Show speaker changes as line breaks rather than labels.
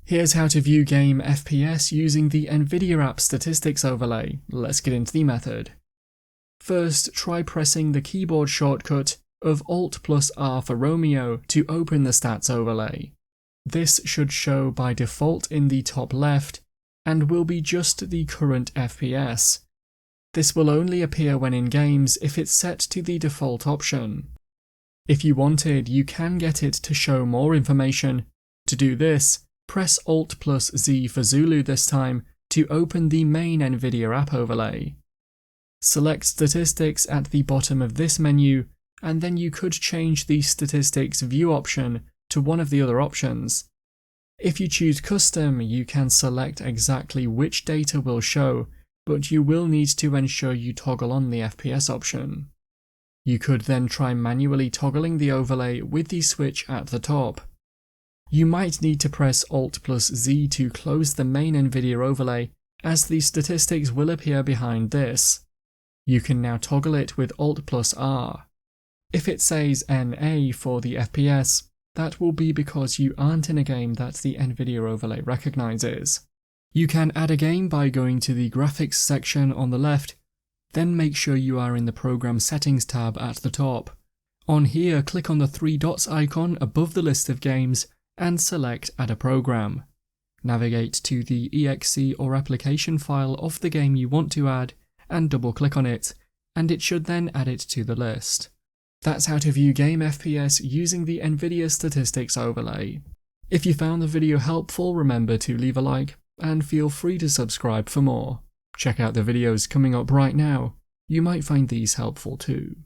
Here's how to view game FPS using the Nvidia app statistics overlay. Let's get into the method. First, try pressing the keyboard shortcut of Alt+R for Romeo to open the stats overlay. This should show by default in the top left and will be just the current FPS. This will only appear when in games if it's set to the default option. If you wanted, you can get it to show more information. To do this, press Alt+Z for Zulu this time to open the main Nvidia app overlay. Select Statistics at the bottom of this menu, and then you could change the Statistics View option to one of the other options. If you choose Custom, you can select exactly which data will show, but you will need to ensure you toggle on the FPS option. You could then try manually toggling the overlay with the switch at the top. You might need to press Alt+Z to close the main Nvidia overlay, as the statistics will appear behind this. You can now toggle it with Alt+R. If it says NA for the FPS, that will be because you aren't in a game that the Nvidia overlay recognizes. You can add a game by going to the Graphics section on the left, then make sure you are in the Program Settings tab at the top. On here, click on the three dots icon above the list of games and select Add a Program. Navigate to the exe or application file of the game you want to add and double-click on it, and it should then add it to the list. That's how to view game FPS using the Nvidia statistics overlay. If you found the video helpful, remember to leave a like and feel free to subscribe for more. Check out the videos coming up right now. You might find these helpful too.